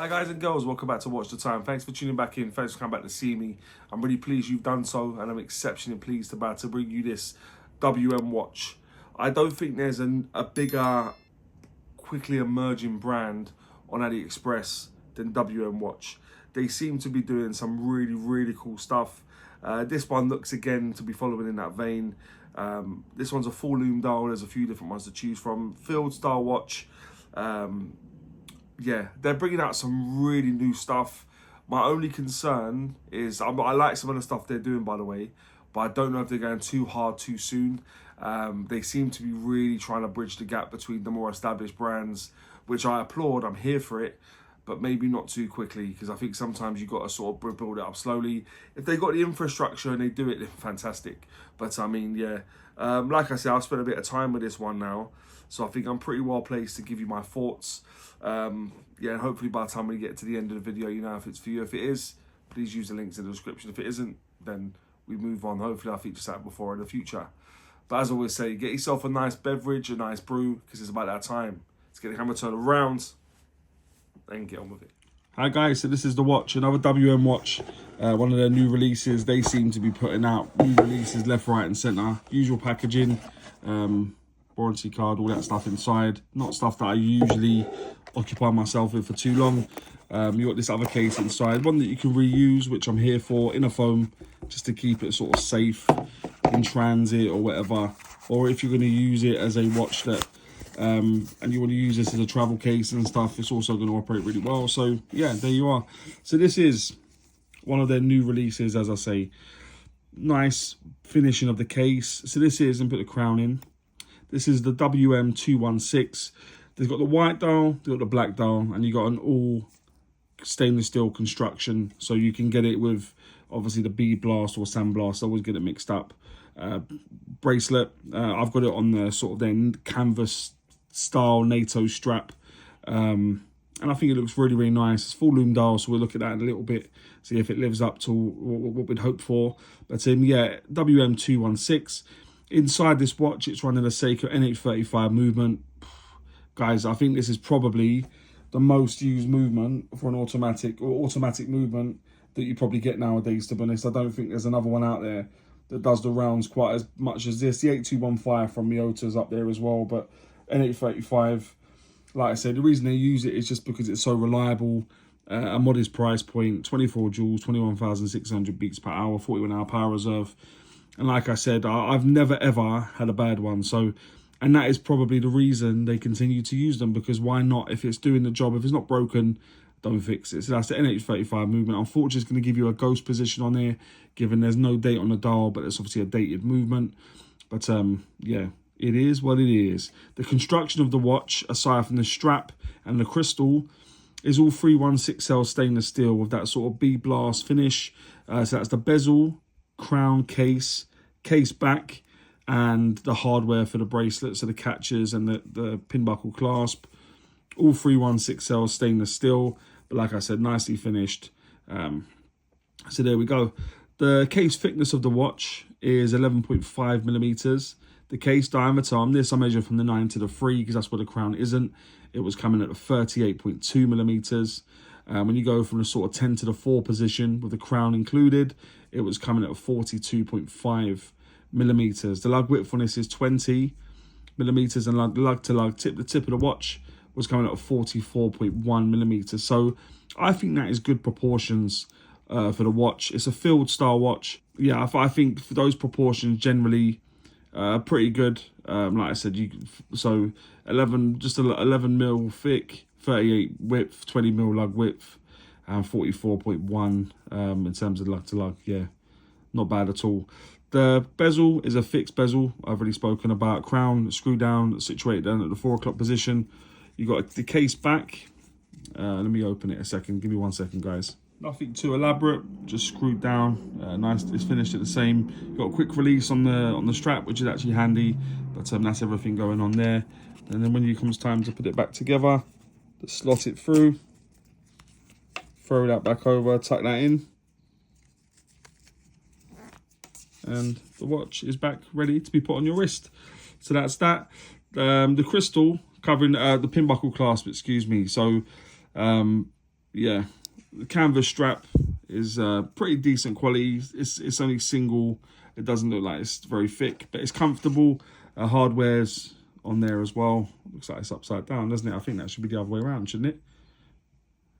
Hi guys and girls, welcome back to Watch the Time. Thanks for tuning back in, thanks for coming back to see me. I'm really pleased you've done so, and I'm exceptionally pleased about to bring you this WM watch. I don't think there's a bigger, quickly emerging brand on AliExpress than WM watch. They seem to be doing some really cool stuff. This one looks again to be following in that vein. This one's a full lume dial. There's a few different ones to choose from. Field style watch. Yeah, they're bringing out some really new stuff. My only concern is, I like some of the stuff they're doing, by the way, but I don't know if they're going too hard too soon. They seem to be really trying to bridge the gap between the more established brands, which I applaud, I'm here for it, but maybe not too quickly, because I think sometimes you've got to sort of build it up slowly. If they got the infrastructure and they do it, then fantastic. But I mean, yeah, like I said, I've spent a bit of time with this one now, so I think I'm pretty well placed to give you my thoughts. Yeah, and hopefully by the time we get to the end of the video, you know if it's for you. If it is, please use the links in the description. If it isn't, then we move on. Hopefully I'll feature something before in the future. But as I always say, get yourself a nice beverage, a nice brew, because it's about that time. Let's get the camera turned around and get on with it. Hi guys, so this is the watch, another WM watch, one of their new releases. They seem to be putting out new releases left, right and centre. Usual packaging, warranty card, all that stuff inside. Not stuff that I usually occupy myself with for too long. You got this other case inside, one that you can reuse, which I'm here for, in a foam, just to keep it sort of safe in transit or whatever. Or if you're going to use it as a watch that and you want to use this as a travel case and stuff, it's also going to operate really well. So yeah, there you are. So this is one of their new releases, as I say. Nice finishing of the case. So this is, and put the crown in, this is the WM216. They've got the white dial, they've got the black dial, and you got an all stainless steel construction, so you can get it with obviously the bead blast or sandblast. I always get it mixed up. Bracelet, I've got it on the sort of then canvas style NATO strap, and I think it looks really nice. It's full lume dial, so we'll look at that in a little bit, see if it lives up to what we'd hope for. But yeah, WM216. Inside this watch, it's running a Seiko NH35 movement. Guys, I think this is probably the most used movement for an automatic movement that you probably get nowadays, to be honest. I don't think there's another one out there that does the rounds quite as much as this. The 8215 from Miyota is up there as well, but NH35, like I said, the reason they use it is just because it's so reliable. A modest price point, 24 joules, 21,600 beats per hour, 41 hour power reserve. And like I said, I've never ever had a bad one. So, and that is probably the reason they continue to use them, because why not? If it's doing the job, if it's not broken, don't fix it. So that's the NH35 movement. Unfortunately, it's going to give you a ghost position on there, given there's no date on the dial, but it's obviously a dated movement. But yeah, it is what it is. The construction of the watch, aside from the strap and the crystal, is all 316L stainless steel with that sort of bead blast finish. So that's the bezel, crown, case back, and the hardware for the bracelet, so the catches and the pin buckle clasp. All 316L stainless steel, but like I said, nicely finished. So there we go. The case thickness of the watch is 11.5 millimeters. The case diameter on this, I measure from the 9 to the 3, because that's where the crown isn't. It was coming at 38.2 millimeters. When you go from the sort of 10 to the 4 position with the crown included, it was coming at 42.5 millimeters. The lug width on this is 20 millimeters, and lug to lug the tip of the watch was coming at 44.1 millimeters. So I think that is good proportions for the watch. It's a field style watch. Yeah, I think for those proportions generally pretty good. Like I said, so 11 mil thick, 38 width, 20 mil lug width, and 44.1 in terms of lug to lug. Yeah, not bad at all. The bezel is a fixed bezel. I've already spoken about. Crown screw down, situated down at the 4 o'clock position. You got the case back. Let me open it a second. Give me 1 second, guys. Nothing too elaborate, just screwed down. Nice, it's finished at the same. You've got a quick release on the strap, which is actually handy. But that's everything going on there. And then when it comes time to put it back together, just slot it through, throw that back over, tuck that in, and the watch is back ready to be put on your wrist. So that's that. The crystal covering the pin buckle clasp, excuse me. So yeah, the canvas strap is pretty decent quality. It's only single. It doesn't look like it's very thick, but it's comfortable. Hardware's on there as well. Looks like it's upside down, doesn't it? I think that should be the other way around, shouldn't it?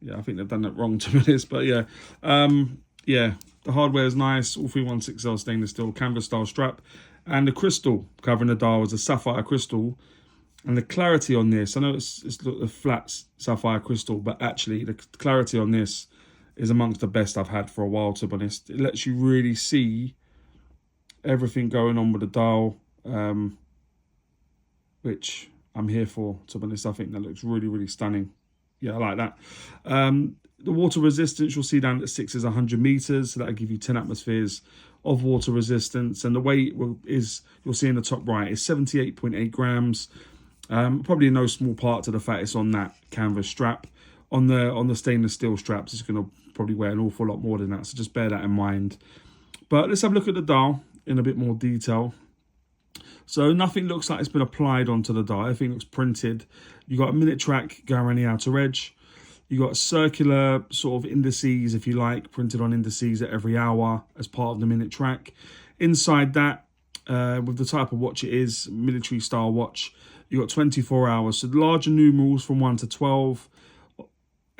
Yeah, I think they've done that wrong, to be honest. But yeah, yeah, the hardware is nice. All 316L stainless steel canvas style strap, and the crystal covering the dial is a sapphire crystal. And the clarity on this, I know it's a flat sapphire crystal, but actually the clarity on this is amongst the best I've had for a while, to be honest. It lets you really see everything going on with the dial, which I'm here for, to be honest. I think that looks really, really stunning. Yeah, I like that. The water resistance, you'll see down at 6 is 100 meters, so that'll give you 10 atmospheres of water resistance. And the weight is, you'll see in the top right, is 78.8 grams. Probably no small part to the fact it's on that canvas strap. On the stainless steel straps, it's going to probably weigh an awful lot more than that, so just bear that in mind. But let's have a look at the dial in a bit more detail. So nothing looks like it's been applied onto the dial. Everything looks printed. You've got a minute track going around the outer edge. You've got circular sort of indices, if you like, printed on indices at every hour as part of the minute track. Inside that, with the type of watch it is, military style watch, you've got 24 hours. So the larger numerals from 1 to 12.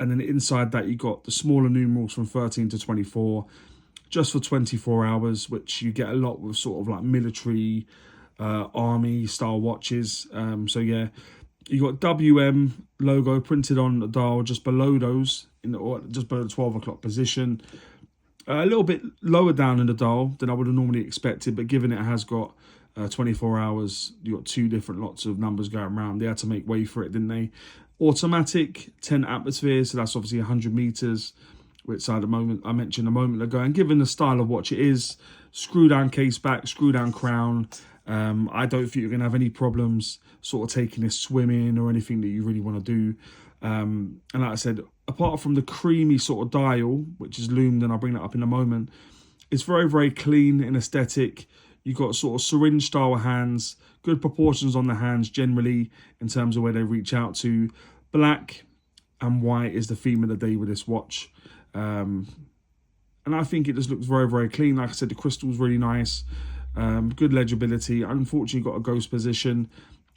And then inside that, you've got the smaller numerals from 13 to 24, just for 24 hours, which you get a lot with sort of like military, army style watches. So yeah, you got WM logo printed on the dial just below those, just below the 12 o'clock position. A little bit lower down in the dial than I would have normally expected, but given it has got 24 hours, you got two different lots of numbers going around. They had to make way for it, didn't they? Automatic, 10 atmospheres, so that's obviously 100 meters, which I mentioned a moment ago. And given the style of watch it is, screw down case back, screw down crown. I don't think you're going to have any problems sort of taking this swimming or anything that you really want to do. And like I said, apart from the creamy sort of dial, which is loomed, and I'll bring that up in a moment, it's very, very clean and aesthetic. You've got sort of syringe style hands, good proportions on the hands generally in terms of where they reach out to. Black and white is the theme of the day with this watch. And I think it just looks very, very clean. Like I said, the crystal's really nice. Good legibility. Unfortunately, got a ghost position.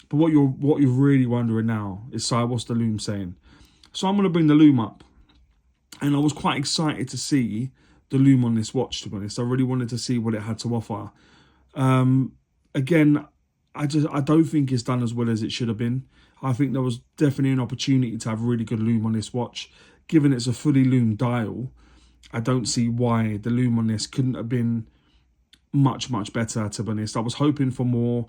But what you're really wondering now is, Si, what's the loom saying? So I'm going to bring the loom up. And I was quite excited to see the loom on this watch, to be honest. I really wanted to see what it had to offer. Again, I don't think it's done as well as it should have been. I think there was definitely an opportunity to have really good loom on this watch. Given it's a fully loomed dial, I don't see why the loom on this couldn't have been much, much better, to be honest. I was hoping for more,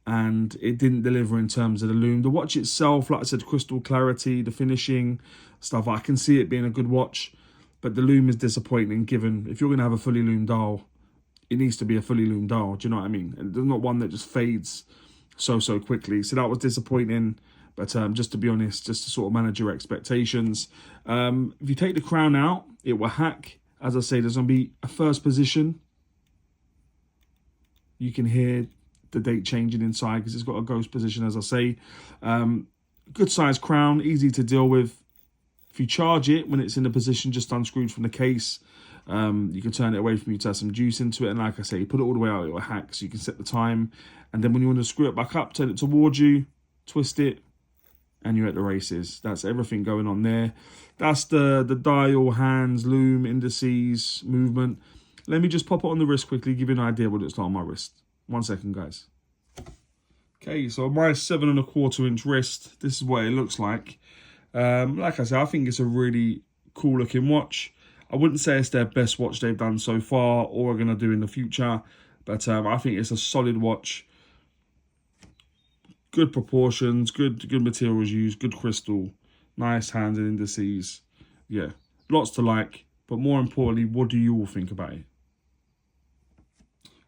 and it didn't deliver in terms of the loom. The watch itself, like I said, crystal clarity, the finishing stuff, I can see it being a good watch, but the loom is disappointing, given if you're going to have a fully loomed dial, it needs to be a fully loomed dial. Do you know what I mean? And there's not one that just fades so quickly. So that was disappointing. But just to be honest, just to sort of manage your expectations. If you take the crown out, it will hack. As I say, there's going to be a first position. You can hear the date changing inside because it's got a ghost position, as I say. Good size crown, easy to deal with. If you charge it when it's in the position just unscrewed from the case, you can turn it away from you to have some juice into it. And like I say, you put it all the way out, it will hack, so you can set the time. And then when you want to screw it back up, turn it towards you, twist it, and you're at the races. That's everything going on there. That's the dial, hands, loom, indices, movement. Let me just pop it on the wrist quickly, give you an idea what it's like on my wrist. 1 second, guys. Okay, so my 7¼ inch wrist, this is what it looks like. Like I said, I think it's a really cool looking watch. I wouldn't say it's their best watch they've done so far or are going to do in the future, but I think it's a solid watch. Good proportions, good materials used, good crystal, nice hands and indices. Yeah, lots to like, but more importantly, what do you all think about it?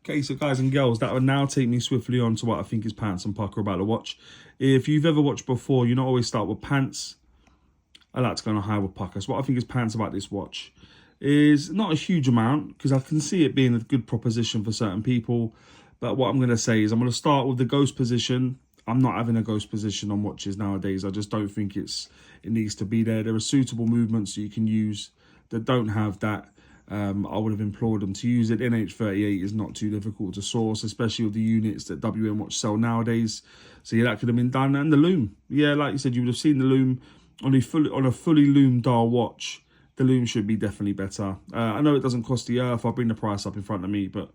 Okay, so guys and girls, that would now take me swiftly on to what I think is pants and Pukka about the watch. If you've ever watched before, you not always start with pants. I like to go on a high with Pukka. So what I think is pants about this watch is not a huge amount, because I can see it being a good proposition for certain people. But what I'm going to say is I'm going to start with the ghost position. I'm not having a ghost position on watches nowadays. I just don't think it needs to be there. There are suitable movements that you can use that don't have that. I would have implored them to use it. NH38 is not too difficult to source, especially with the units that WM Watch sell nowadays. So yeah, that could have been done. And the loom, yeah, like you said, you would have seen the loom on a fully loom dial watch. The loom should be definitely better. I know it doesn't cost the earth. I'll bring the price up in front of me, but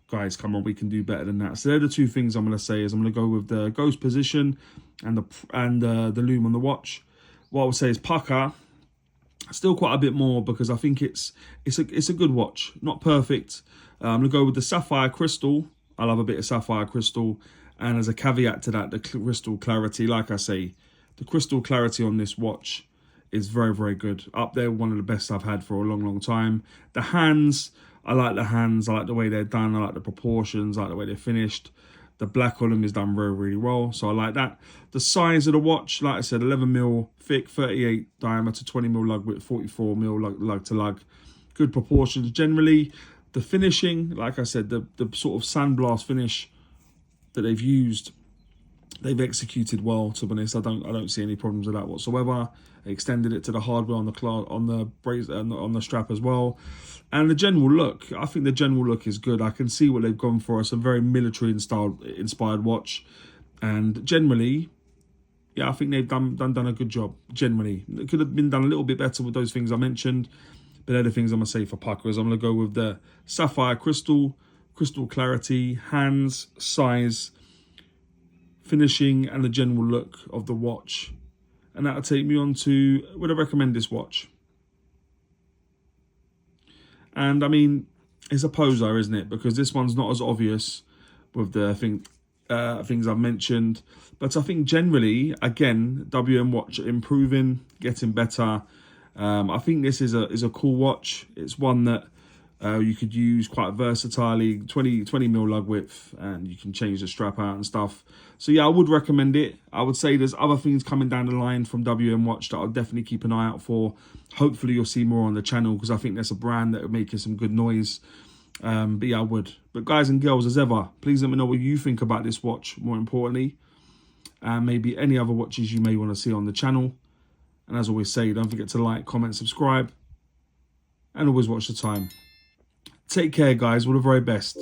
guys, come on, we can do better than that. So they're the two things I'm going to say. Is I'm going to go with the ghost position and the loom on the watch. What I would say is Pukka, still quite a bit more, because I think it's a good watch, not perfect. I'm going to go with the sapphire crystal. I love a bit of sapphire crystal, and as a caveat to that, the crystal clarity. Like I say, the crystal clarity on this watch is very, very good. Up there, one of the best I've had for a long, long time. The hands, I like the hands. I like the way they're done. I like the proportions. I like the way they're finished. The black on them is done very, really well. So I like that. The size of the watch, like I said, 11mm thick, 38 diameter, 20mm lug width, 44mm lug to lug. Good proportions generally. The finishing, like I said, the sort of sandblast finish that they've used, they've executed well. To be honest, I don't see any problems with that whatsoever. They extended it to the hardware on the strap as well, and the general look. I think the general look is good. I can see what they've gone for. It's a very military inspired watch, and generally, yeah, I think they've done a good job. Generally, it could have been done a little bit better with those things I mentioned, but they're the things I'm gonna say for Pukka. Is I'm gonna go with the sapphire crystal clarity, hands, size, finishing, and the general look of the watch. And that'll take me on to, would I recommend this watch? And I mean, it's a poser, isn't it? Because this one's not as obvious with the things I've mentioned. But I think generally, again, WM Watch improving, getting better. I think this is a cool watch. It's one that you could use quite versatilely, 20mm lug width, and you can change the strap out and stuff. So yeah, I would recommend it. I would say there's other things coming down the line from WM Watch that I'll definitely keep an eye out for. Hopefully you'll see more on the channel, because I think there's a brand that are making some good noise. But yeah, I would. But guys and girls, as ever, please let me know what you think about this watch, more importantly. And maybe any other watches you may want to see on the channel. And as always say, don't forget to like, comment, subscribe, and always watch the time. Take care, guys. All the very best.